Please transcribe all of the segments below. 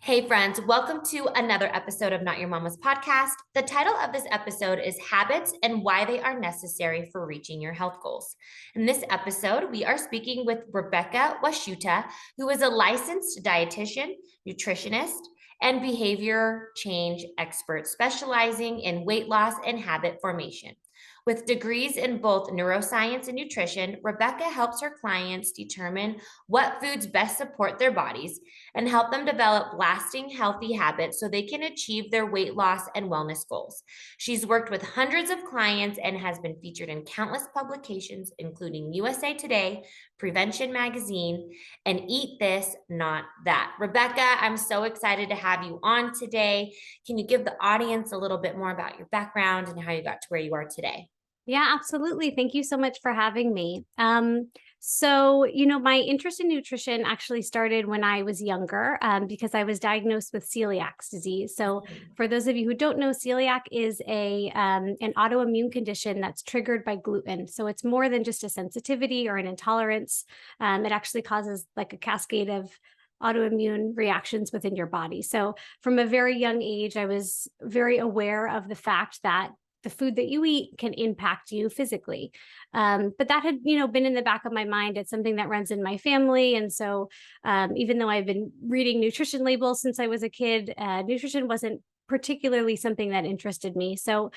Hey, friends, welcome to another episode of Not Your Mama's Podcast. The title of this episode is Habits and Why They Are Necessary for Reaching Your Health Goals. In this episode, we are speaking with Rebecca Washuta, who is a licensed dietitian, nutritionist, and behavior change expert specializing in weight loss and habit formation. With degrees in both neuroscience and nutrition, Rebecca helps her clients determine what foods best support their bodies and help them develop lasting healthy habits so they can achieve their weight loss and wellness goals. She's worked with hundreds of clients and has been featured in countless publications, including USA Today, Prevention Magazine, and Eat This, Not That. Rebecca, I'm so excited to have you on today. Can you give the audience a little bit more about your background and how you got to where you are today? Yeah, absolutely. Thank you so much for having me. My interest in nutrition actually started when I was younger because I was diagnosed with celiac disease. So, for those of you who don't know, celiac is an autoimmune condition that's triggered by gluten. So, it's more than just a sensitivity or an intolerance. It actually causes like a cascade of autoimmune reactions within your body. So, from a very young age, I was very aware of the fact that the food that you eat can impact you physically. But that had, been in the back of my mind. It's something that runs in my family. And so even though I've been reading nutrition labels since I was a kid, nutrition wasn't particularly something that interested me. So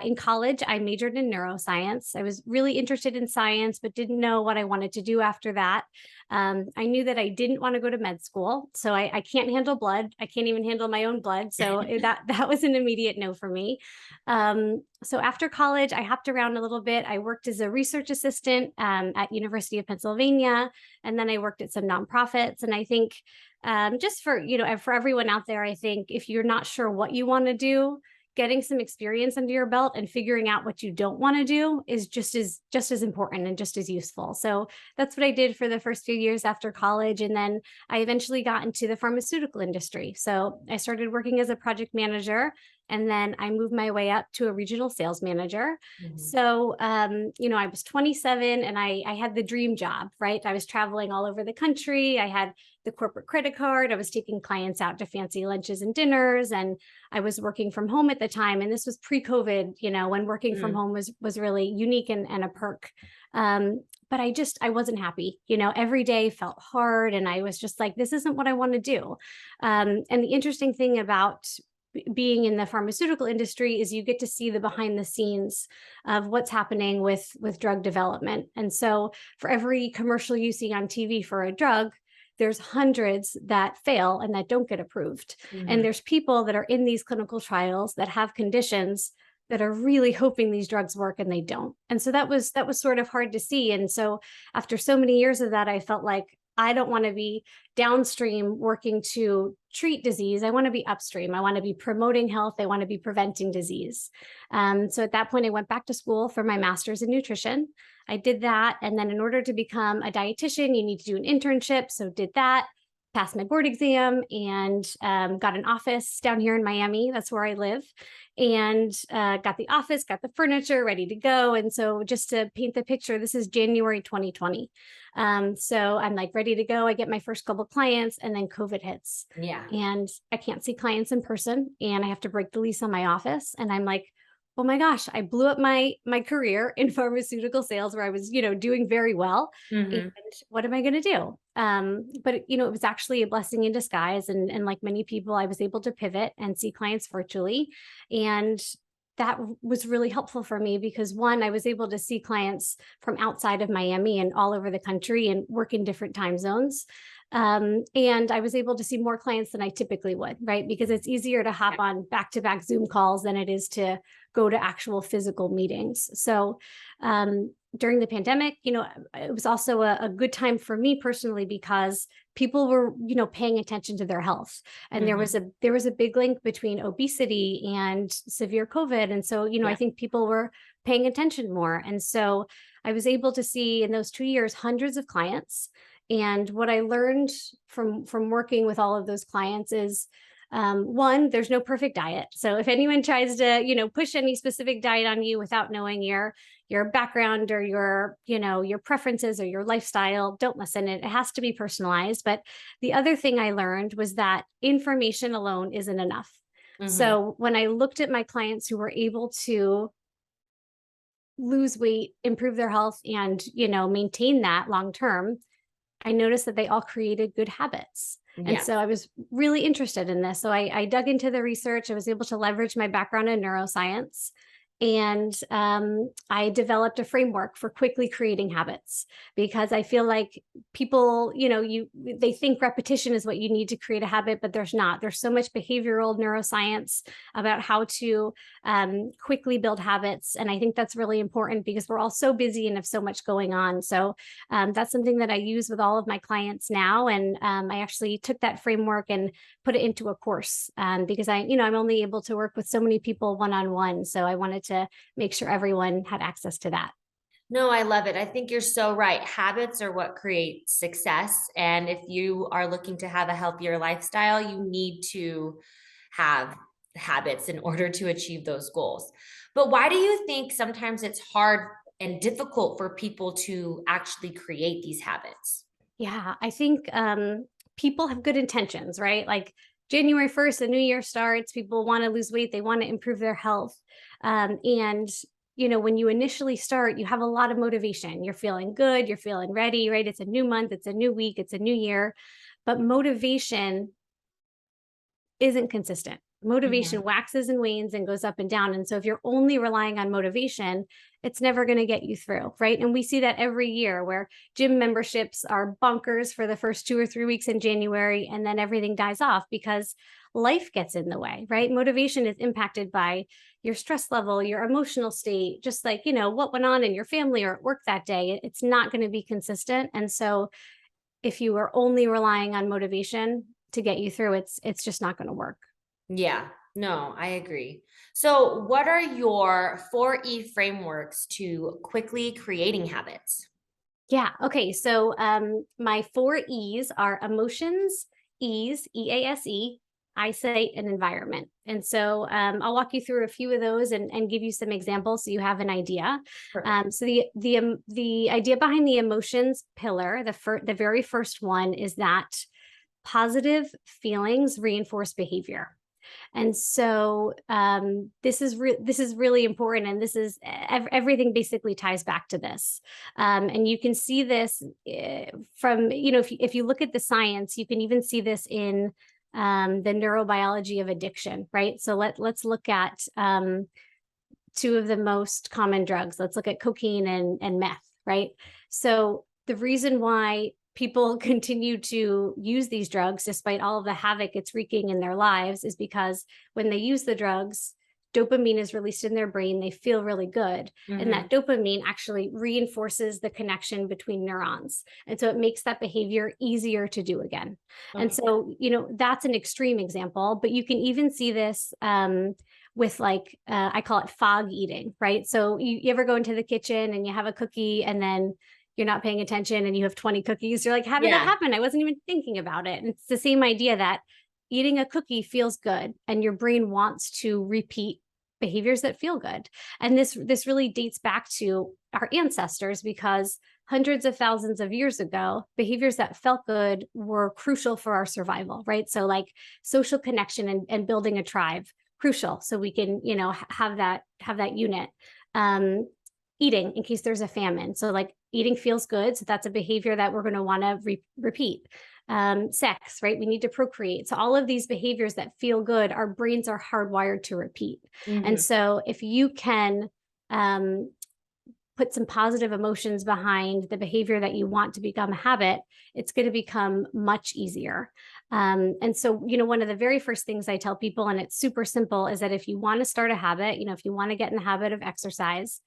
in college, I majored in neuroscience. I was really interested in science, but didn't know what I wanted to do after that. I knew that I didn't want to go to med school. So I can't handle blood. I can't even handle my own blood. So that was an immediate no for me. So after college, I hopped around a little bit. I worked as a research assistant at University of Pennsylvania, and then I worked at some nonprofits. And I think just for everyone out there, I think if you're not sure what you want to do, getting some experience under your belt and figuring out what you don't want to do is just as important and just as useful. So that's what I did for the first few years after college, and then I eventually got into the pharmaceutical industry. So I started working as a project manager, and then I moved my way up to a regional sales manager. Mhm. So I was 27 and I had the dream job, right? I was traveling all over the country. I had the corporate credit card. I was taking clients out to fancy lunches and dinners, and I was working from home at the time. And this was pre-COVID, when working from Mm. home was really unique and a perk. But I wasn't happy. Every day felt hard, and I was just like, this isn't what I want to do. And the interesting thing about being in the pharmaceutical industry is you get to see the behind the scenes of what's happening with drug development. And so for every commercial you see on TV for a drug, there's hundreds that fail and that don't get approved. And Mhm. there's people that are in these clinical trials that have conditions that are really hoping these drugs work and they don't. And so that was sort of hard to see. And so after so many years of that, I felt like I don't want to be downstream working to treat disease. I want to be upstream. I want to be promoting health. I want to be preventing disease. So at that point, I went back to school for my master's in nutrition. I did that. And then in order to become a dietitian, you need to do an internship. So did that, passed my board exam, and got an office down here in Miami. That's where I live. And got the office, got the furniture ready to go. And so just to paint the picture, this is January 2020. So I'm like ready to go. I get my first couple clients, and then COVID hits, Yeah. and I can't see clients in person, and I have to break the lease on my office. And I'm like, oh my gosh, I blew up my career in pharmaceutical sales where I was, doing very well. And Mhm. what am I going to do? But it was actually a blessing in disguise. And like many people, I was able to pivot and see clients virtually. And that was really helpful for me because one, I was able to see clients from outside of Miami and all over the country and work in different time zones. And I was able to see more clients than I typically would, right? Because it's easier to hop on back to back Zoom calls than it is to go to actual physical meetings. So during the pandemic, it was also a good time for me personally because people were, paying attention to their health. And there was Mhm. a big link between obesity and severe COVID. And so, I Yeah. think people were paying attention more. And so I was able to see in those 2 years hundreds of clients. And what I learned from working with all of those clients is One, there's no perfect diet. So if anyone tries to, push any specific diet on you without knowing your background or your preferences or your lifestyle, don't listen. It has to be personalized. But the other thing I learned was that information alone isn't enough. So when I looked at my clients who were able to lose weight, improve their health, and, maintain that long term, I noticed that they all created good habits. And Yeah. so I was really interested in this. So I dug into the research. I was able to leverage my background in neuroscience. And I developed a framework for quickly creating habits, because I feel like people, they think repetition is what you need to create a habit, but there's not. There's so much behavioral neuroscience about how to quickly build habits. And I think that's really important because we're all so busy and have so much going on. So that's something that I use with all of my clients now. And I actually took that framework and put it into a course because I'm only able to work with so many people one-on-one. So I wanted to make sure everyone had access to that. No, I love it. I think you're so right. Habits are what create success. And if you are looking to have a healthier lifestyle, you need to have habits in order to achieve those goals. But why do you think sometimes it's hard and difficult for people to actually create these habits? Yeah, I think people have good intentions, right? Like January 1st, the new year starts, people want to lose weight, they want to improve their health. And when you initially start, you have a lot of motivation. You're feeling good, you're feeling ready, right? It's a new month, it's a new week, it's a new year. But motivation isn't consistent. Motivation waxes and wanes and goes up and down. And so if you're only relying on motivation, it's never going to get you through, right? And we see that every year where gym memberships are bonkers for the first 2 or 3 weeks in January, and then everything dies off because life gets in the way, right? Motivation is impacted by your stress level, your emotional state, just like, what went on in your family or at work that day. It's not going to be consistent. And so if you are only relying on motivation to get you through, it's just not going to work. Yeah, no, I agree. So, what are your 4E frameworks to quickly creating habits? Yeah. Okay. So my 4 E's are emotions, ease, EASE, eyesight, and environment. And so I'll walk you through a few of those and give you some examples so you have an idea. Perfect. So the idea behind the emotions pillar, the very first one is that positive feelings reinforce behavior. And so this is really important, and this is everything basically ties back to this. And you can see this from if you look at the science, you can even see this in the neurobiology of addiction, right? So let's look at two of the most common drugs. Let's look at cocaine and meth, right? So the reason why people continue to use these drugs despite all of the havoc it's wreaking in their lives is because when they use the drugs, dopamine is released in their brain. They feel really good. And that dopamine actually reinforces the connection between neurons. And so it makes that behavior easier to do again. And Okay. so, that's an extreme example, but you can even see this with I call it fog eating, right? So you ever go into the kitchen and you have a cookie and then you're not paying attention and you have 20 cookies. You're like, how did that Yeah. happen? I wasn't even thinking about it. And it's the same idea that eating a cookie feels good and your brain wants to repeat behaviors that feel good. And this really dates back to our ancestors because hundreds of thousands of years ago, behaviors that felt good were crucial for our survival, right? So like social connection and building a tribe, crucial. So we can, have that unit. Eating in case there's a famine. So like eating feels good. So that's a behavior that we're going to want to repeat. Sex, right? We need to procreate. So all of these behaviors that feel good, our brains are hardwired to repeat. And so if you can put some positive emotions behind the behavior that you want to become a habit, it's going to become much easier. And so, one of the very first things I tell people, and it's super simple, is that if you want to start a habit, if you want to get in the habit of exercise,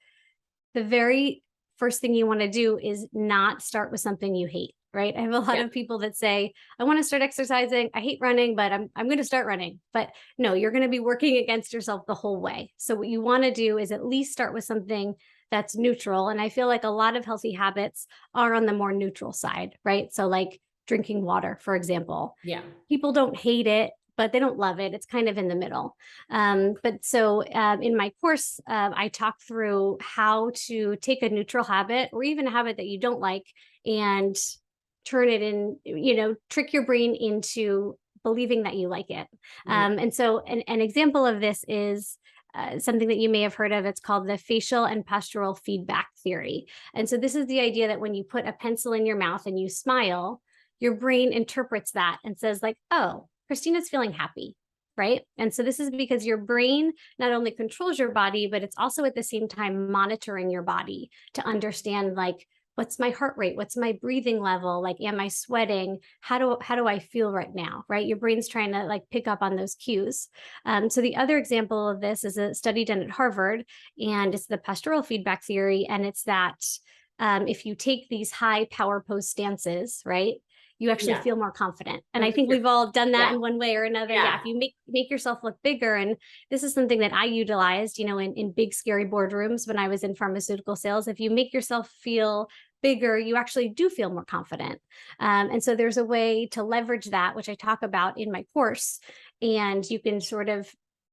the very first thing you want to do is not start with something you hate, right? I have a lot of people that say, I want to start exercising. I hate running, but I'm going to start running. But no, you're going to be working against yourself the whole way. So what you want to do is at least start with something that's neutral. And I feel like a lot of healthy habits are on the more neutral side, right? So like drinking water, for example. Yeah. People don't hate it, but they don't love it. It's kind of in the middle. But so in my course, I talk through how to take a neutral habit or even a habit that you don't like and turn it in, trick your brain into believing that you like it. And so an example of this is something that you may have heard of. It's called the facial and postural feedback theory. And so this is the idea that when you put a pencil in your mouth and you smile, your brain interprets that and says like, oh, Christina's feeling happy, right? And so this is because your brain not only controls your body, but it's also at the same time monitoring your body to understand like, what's my heart rate? What's my breathing level? Like, am I sweating? How do I feel right now? Right? Your brain's trying to like pick up on those cues. So the other example of this is a study done at Harvard, and it's the postural feedback theory. And it's that if you take these high power pose stances, right, you actually feel more confident. And I think we've all done that in one way or another. Yeah. If you make yourself look bigger. And this is something that I utilized, in big, scary boardrooms when I was in pharmaceutical sales. If you make yourself feel bigger, you actually do feel more confident. And so there's a way to leverage that, which I talk about in my course. And you can sort of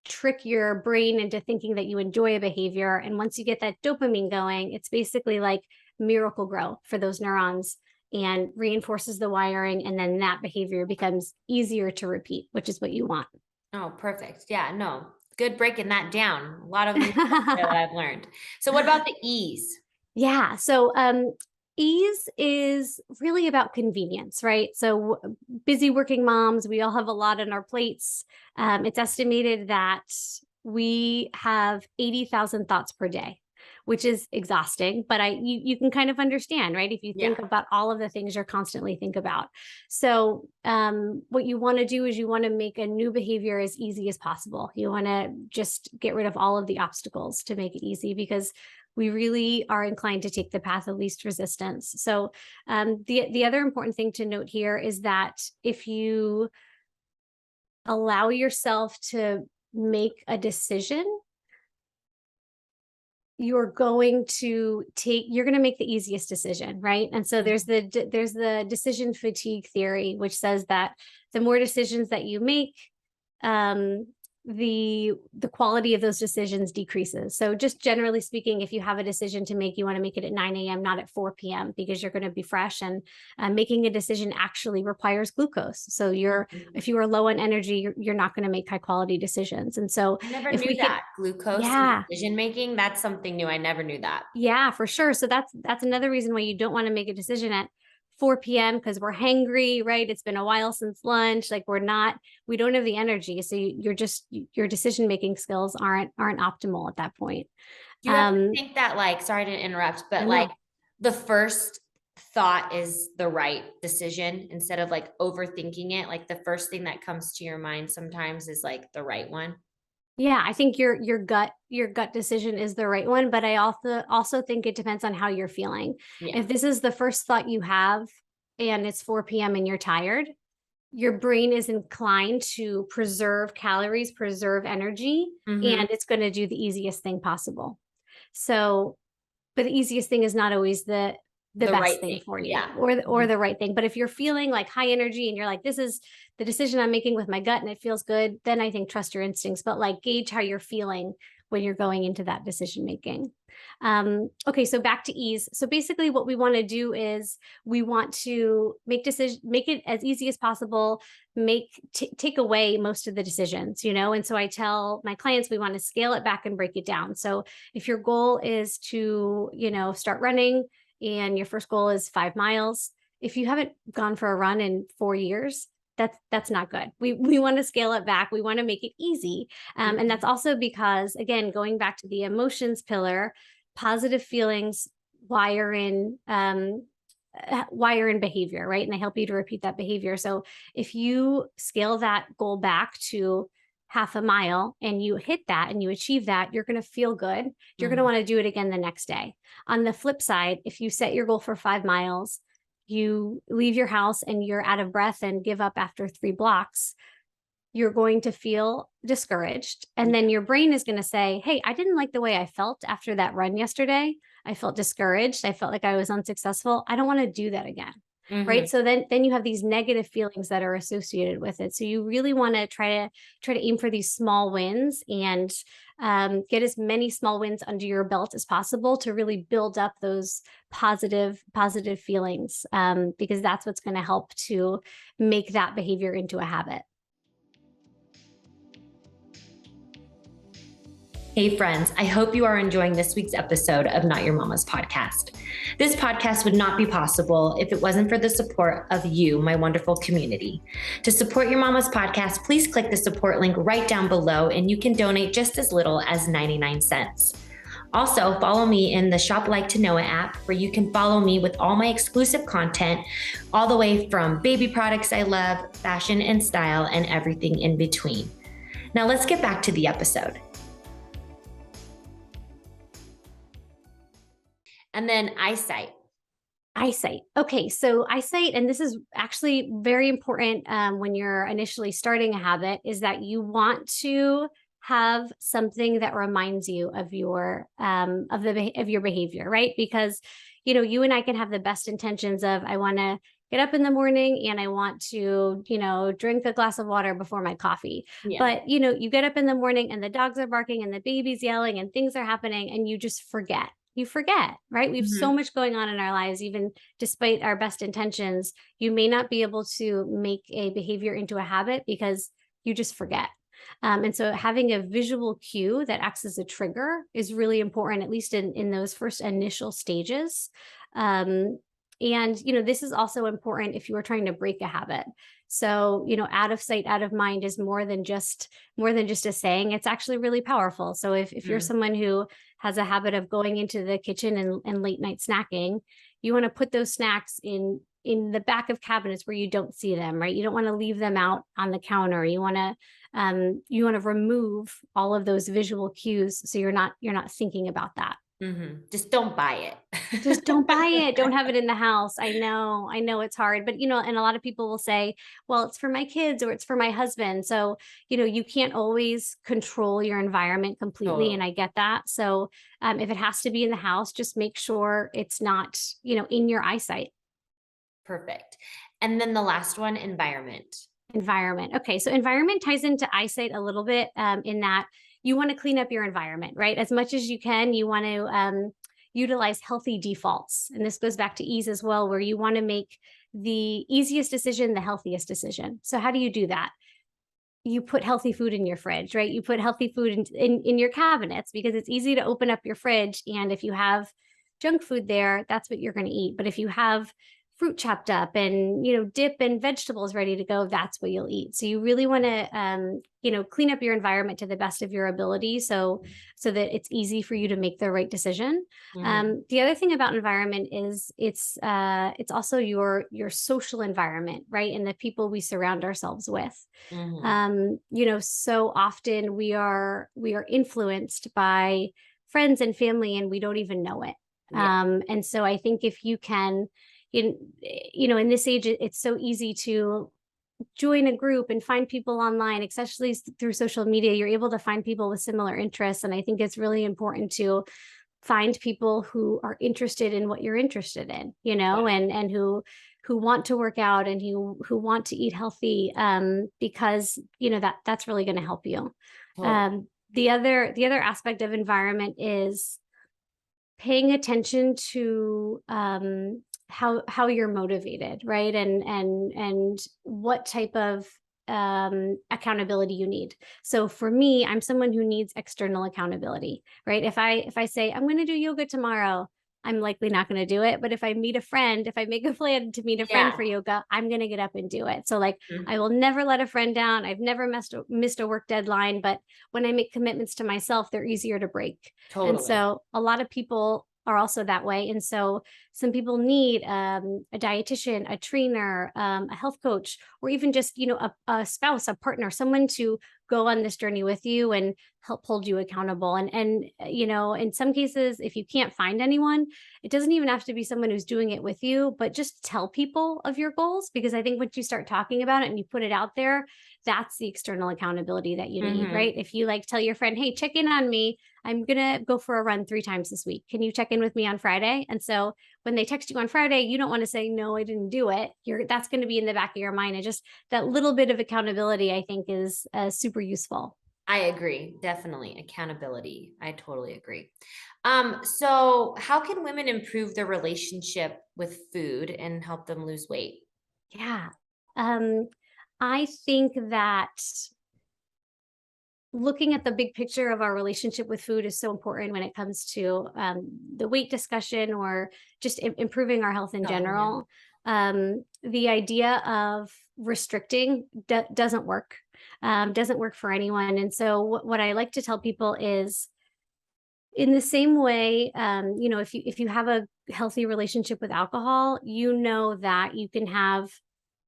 trick your brain into thinking that you enjoy a behavior. And once you get that dopamine going, it's basically like miracle grow for those neurons and reinforces the wiring. And then that behavior becomes easier to repeat, which is what you want. Oh, perfect. Yeah, no, good breaking that down. A lot of them that I've learned. So what about the ease? Yeah. So ease is really about convenience, right? So busy working moms, we all have a lot on our plates. It's estimated that we have 80,000 thoughts per day, which is exhausting, but you can kind of understand, right? If you think about all of the things you're constantly think about. So what you want to do is you want to make a new behavior as easy as possible. You want to just get rid of all of the obstacles to make it easy, because we really are inclined to take the path of least resistance. So the other important thing to note here is that if you allow yourself to make a decision, you're going to make the easiest decision, right? And so there's the decision fatigue theory, which says that the more decisions that you make, the quality of those decisions decreases. So just generally speaking, if you have a decision to make, you want to make it at 9 a.m., not at 4 p.m., because you're going to be fresh. And making a decision actually requires glucose. So if you are low on energy, you're not going to make high quality decisions. And so I never knew that glucose in decision making. That's something new. I never knew that. Yeah, for sure. So that's another reason why you don't want to make a decision at 4 p.m. because we're hangry, right? It's been a while since lunch. Like we don't have the energy. So your decision-making skills aren't optimal at that point. Do you ever think that, like, sorry to interrupt, but like the first thought is the right decision instead of like overthinking it? Like the first thing that comes to your mind sometimes is like the right one. Yeah, I think your gut decision is the right one, but I also think it depends on how you're feeling. Yeah. If this is the first thought you have and it's 4 p.m. and you're tired, your brain is inclined to preserve calories, preserve energy, and it's going to do the easiest thing possible. So, but the easiest thing is not always the best right thing for you, yeah. or the right thing. But if you're feeling like high energy and you're like, this is the decision I'm making with my gut and it feels good, then I think trust your instincts, but like gauge how you're feeling when you're going into that decision making. Okay, so back to ease. So basically what we want to do is we want to make it as easy as possible, take away most of the decisions, and so I tell my clients we want to scale it back and break it down. So if your goal is to, start running, and your first goal is 5 miles, if you haven't gone for a run in 4 years, that's not good. We want to scale it back. We want to make it easy. And that's also because, again, going back to the emotions pillar, positive feelings wire in behavior, right? And I help you to repeat that behavior. So if you scale that goal back to half a mile and you hit that and you achieve that, you're going to feel good. You're going to want to do it again the next day. On the flip side, if you set your goal for 5 miles, you leave your house and you're out of breath and give up after 3 blocks, you're going to feel discouraged. And then your brain is going to say, hey, I didn't like the way I felt after that run yesterday. I felt discouraged. I felt like I was unsuccessful. I don't want to do that again. right? Mhm. So then you have these negative feelings that are associated with it. So you really want to try to aim for these small wins and get as many small wins under your belt as possible to really build up those positive feelings, because that's what's going to help to make that behavior into a habit. Hey, friends, I hope you are enjoying this week's episode of Not Your Mama's podcast. This podcast would not be possible if it wasn't for the support of you, my wonderful community. To support Your Mama's podcast, please click the support link right down below, and you can donate just as little as 99 cents. Also, follow me in the Shop Like to Know It app, where you can follow me with all my exclusive content, all the way from baby products I love, fashion and style, and everything in between. Now let's get back to the episode. And then eyesight. Eyesight. Okay, so eyesight, and this is actually very important when you're initially starting a habit, is that you want to have something that reminds you of your of your behavior, right? Because you and I can have the best intentions of, I want to get up in the morning and I want to drink a glass of water before my coffee. Yeah. But you get up in the morning and the dogs are barking and the baby's yelling and things are happening and you just forget. You forget, right? We have so much going on in our lives, even despite our best intentions. You may not be able to make a behavior into a habit because you just forget. And so having a visual cue that acts as a trigger is really important, at least in those first initial stages. And this is also important if you are trying to break a habit. So, out of sight, out of mind is more than just a saying. It's actually really powerful. So if you're someone who has a habit of going into the kitchen and late night snacking, you want to put those snacks in the back of cabinets where you don't see them, right? You don't want to leave them out on the counter. You want to remove all of those visual cues so you're not thinking about that. Just don't buy it. Just don't buy it. Don't have it in the house. I know it's hard, but and a lot of people will say, well, it's for my kids or it's for my husband. So, you can't always control your environment completely. Totally. And I get that. So, if it has to be in the house, just make sure it's not, in your eyesight. Perfect. And then the last one, environment. Environment. Okay. So environment ties into eyesight a little bit, in that you want to clean up your environment, right? As much as you can, you want to utilize healthy defaults. And this goes back to ease as well, where you want to make the easiest decision the healthiest decision. So how do you do that? You put healthy food in your fridge, right? You put healthy food in your cabinets, because it's easy to open up your fridge. And if you have junk food there, that's what you're going to eat. But if you have fruit chopped up and dip and vegetables ready to go, that's what you'll eat. So you really want to clean up your environment to the best of your ability, so that it's easy for you to make the right decision. The other thing about environment is it's also your social environment, right? And the people we surround ourselves with. So often we are influenced by friends and family and we don't even know it. And so I think if you can, in this age, it's so easy to join a group and find people online, especially through social media. You're able to find people with similar interests. And I think it's really important to find people who are interested in what you're interested in, and who want to work out and who want to eat healthy, because, that's really going to help you. The other aspect of environment is paying attention to, how you're motivated, right? And what type of accountability you need. So for me, I'm someone who needs external accountability, right? If I say I'm going to do yoga tomorrow, I'm likely not going to do it. But if I make a plan to meet a friend for yoga, I'm going to get up and do it. So I will never let a friend down. I've never missed a work deadline, but when I make commitments to myself, they're easier to break. Totally. And so a lot of people are also that way. And so some people need a dietitian, a trainer, a health coach, or even just, a spouse, a partner, someone to go on this journey with you and help hold you accountable. And in some cases, if you can't find anyone, it doesn't even have to be someone who's doing it with you, but just tell people of your goals. Because I think once you start talking about it and you put it out there, that's the external accountability that you need, Mhm. right? If you like tell your friend, hey, check in on me. I'm going to go for a run 3 times this week. Can you check in with me on Friday? And so when they text you on Friday, you don't want to say, no, I didn't do it. That's going to be in the back of your mind. And just that little bit of accountability, I think, is super useful. I agree. Definitely. Accountability. I totally agree. So how can women improve their relationship with food and help them lose weight? Yeah. Um, I think that looking at the big picture of our relationship with food is so important when it comes to the weight discussion or just improving our health in Oh, yeah. general. The idea of restricting doesn't work for anyone. And so, what I like to tell people is, in the same way, if you have a healthy relationship with alcohol, you know that you can have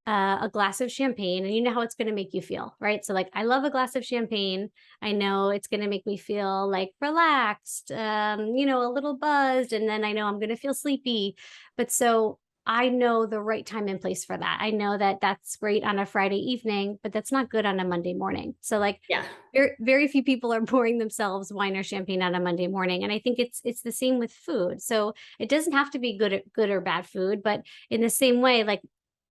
a glass of champagne and you know how it's going to make you feel, right? So like I love a glass of champagne. I know it's going to make me feel like relaxed, a little buzzed, and then I know I'm going to feel sleepy. But so I know the right time and place for that. I know that that's great on a Friday evening, but that's not good on a Monday morning. So like Yeah. very few people are pouring themselves wine or champagne on a Monday morning, and I think it's the same with food. So it doesn't have to be good or bad food, but in the same way, like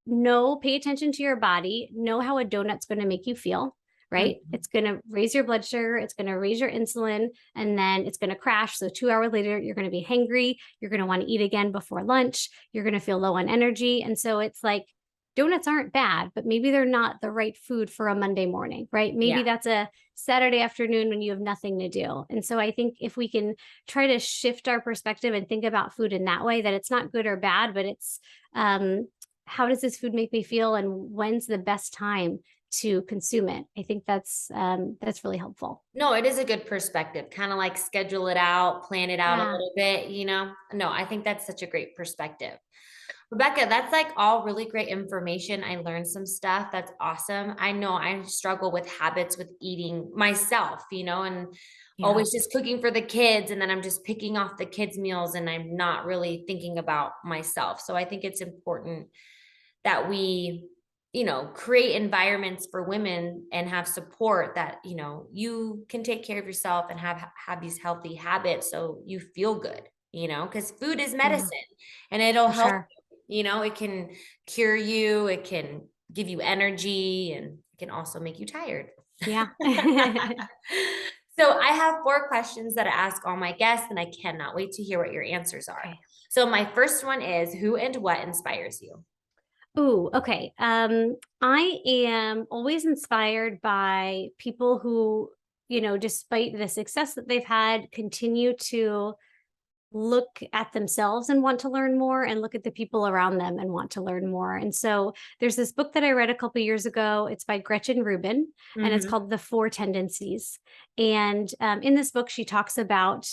pay attention to your body, know how a donut's going to make you feel, right? Mhm. It's going to raise your blood sugar, it's going to raise your insulin, and then it's going to crash. So 2 hours later, you're going to be hangry. You're going to want to eat again before lunch. You're going to feel low on energy. And so it's like, donuts aren't bad, but maybe they're not the right food for a Monday morning, right? Maybe Yeah. that's a Saturday afternoon when you have nothing to do. And so I think if we can try to shift our perspective and think about food in that way, that it's not good or bad, but it's um, how does this food make me feel, and when's the best time to consume it? I think that's really helpful. No, it is a good perspective. Kind of like schedule it out, plan it out a Yeah. little bit, you know? No, I think that's such a great perspective. Rebecca, that's like all really great information. I learned some stuff. That's awesome. I know I struggle with habits with eating myself, and Yeah. always just cooking for the kids. And then I'm just picking off the kids' meals and I'm not really thinking about myself. So I think it's important that we, create environments for women and have support that, you can take care of yourself and have these healthy habits so you feel good, because food is Yeah. medicine and it'll For help sure. it can cure you, it can give you energy, and it can also make you tired. Yeah. So I have 4 questions that I ask all my guests, and I cannot wait to hear what your answers are. Okay. So my first one is, who and what inspires you? Ooh, okay. I am always inspired by people who, despite the success that they've had, continue to look at themselves and want to learn more, and look at the people around them and want to learn more. And so there's this book that I read a couple years ago. It's by Gretchen Rubin, and it's Mhm. called The Four Tendencies. And in this book, she talks about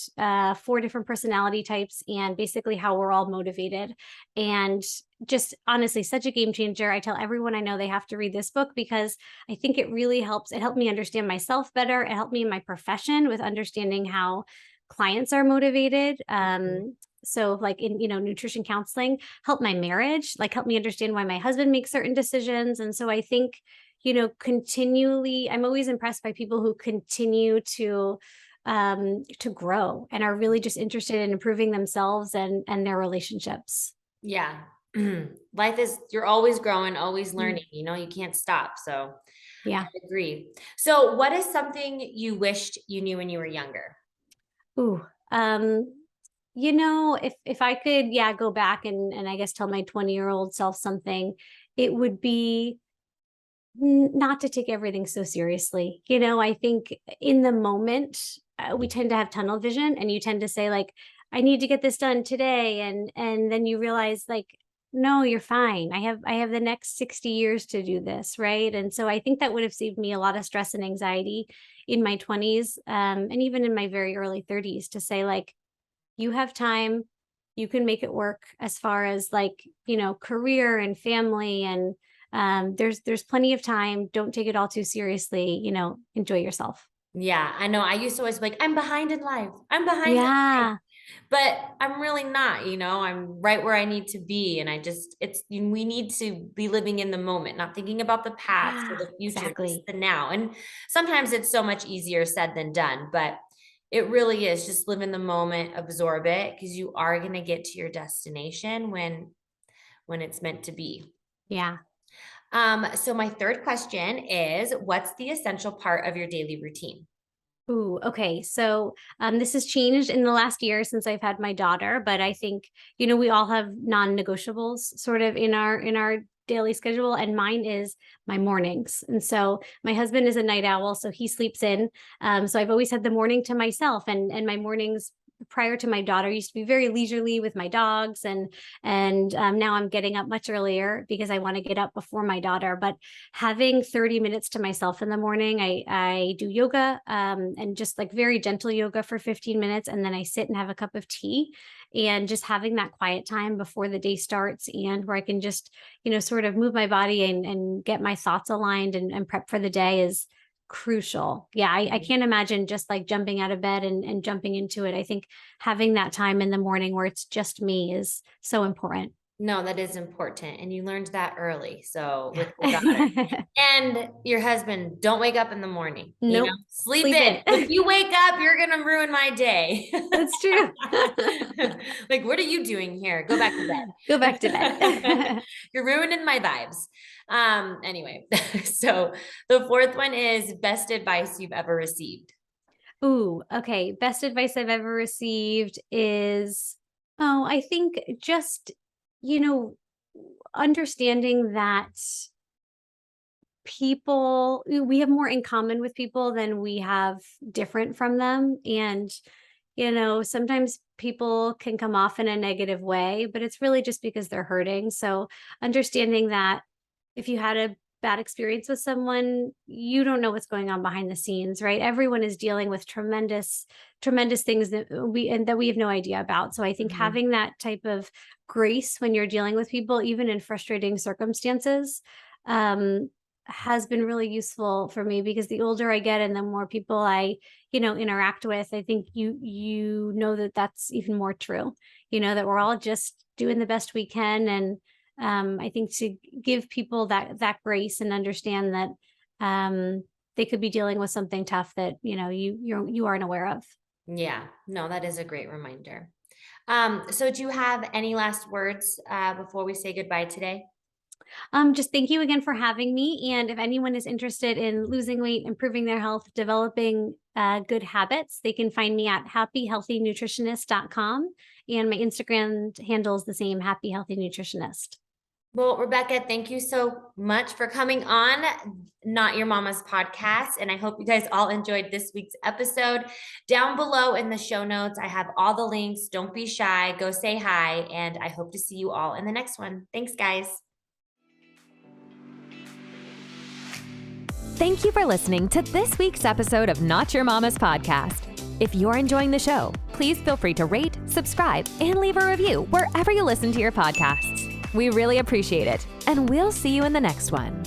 4 different personality types and basically how we're all motivated. And just honestly, such a game changer. I tell everyone I know they have to read this book because I think it really helps. It helped me understand myself better. It helped me in my profession with understanding how clients are motivated. Mhm. So like in, nutrition counseling, help my marriage, like help me understand why my husband makes certain decisions. And so I think, continually, I'm always impressed by people who continue to grow and are really just interested in improving themselves and their relationships. Yeah. Life is, you're always growing, always Mm. learning, you can't stop. So I Yeah. agree. So what is something you wished you knew when you were younger? Ooh. If I could, yeah, go back and I guess tell my 20-year-old self something, it would be not to take everything so seriously. I think in the moment, we tend to have tunnel vision, and you tend to say like, I need to get this done today, and then you realize like, no, you're fine. I have the next 60 years to do this, right? And so I think that would have saved me a lot of stress and anxiety in my 20s, and even in my very early 30s, to say like, you have time, you can make it work as far as like, career and family, and there's plenty of time. Don't take it all too seriously, enjoy yourself. Yeah, I know. I used to always be like, I'm behind in life. I'm behind in life. Yeah. but I'm really not, I'm right where I need to be. And we need to be living in the moment, not thinking about the past or Yeah, the future, just exactly. the now. And sometimes it's so much easier said than done, but it really is just live in the moment, absorb it, because you are going to get to your destination when it's meant to be. Yeah. So my third question is, what's the essential part of your daily routine? Ooh, okay. So this has changed in the last year since I've had my daughter, but I think, we all have non-negotiables sort of in our daily schedule, and mine is my mornings. And so my husband is a night owl, so he sleeps in. So I've always had the morning to myself, and my mornings prior to my daughter used to be very leisurely with my dogs, and now I'm getting up much earlier because I want to get up before my daughter. But having 30 minutes to myself in the morning, I do yoga, and just like very gentle yoga for 15 minutes, and then I sit and have a cup of tea, and just having that quiet time before the day starts, and where I can just sort of move my body and get my thoughts aligned and prep for the day is crucial. Yeah, I can't imagine just like jumping out of bed and jumping into it. I think having that time in the morning where it's just me is so important. No, that is important, and you learned that early, so with your daughter. Yeah. And your husband, don't wake up in the morning, Nope. sleep Sleep in. in. If you wake up, you're gonna ruin my day. That's true. Like, what are you doing here? Go back to Go back to bed. bed. You're ruining my vibes. Anyway, so the fourth one is best advice you've ever received. Ooh, okay. Best advice I've ever received is, I think just, you know, understanding that we have more in common with people than we have different from them. And, sometimes people can come off in a negative way, but it's really just because they're hurting. So understanding that if you had a bad experience with someone, you don't know what's going on behind the scenes, right? Everyone is dealing with tremendous, tremendous things that we have no idea about. So I think Mhm. having that type of grace when you're dealing with people, even in frustrating circumstances, um, has been really useful for me, because the older I get and the more people I, interact with, I think you know that that's even more true. That we're all just doing the best we can, and I think to give people that grace and understand that they could be dealing with something tough that you aren't aware of. Yeah, no, that is a great reminder. So do you have any last words before we say goodbye today? Just thank you again for having me. And if anyone is interested in losing weight, improving their health, developing good habits, they can find me at happyhealthynutritionist.com. And my Instagram handle is the same, Happy Healthy Nutritionist. Well, Rebecca, thank you so much for coming on Not Your Mama's podcast. And I hope you guys all enjoyed this week's episode. Down below in the show notes, I have all the links. Don't be shy. Go say hi. And I hope to see you all in the next one. Thanks, guys. Thank you for listening to this week's episode of Not Your Mama's podcast. If you're enjoying the show, please feel free to rate, subscribe, and leave a review wherever you listen to your podcasts. We really appreciate it, and we'll see you in the next one.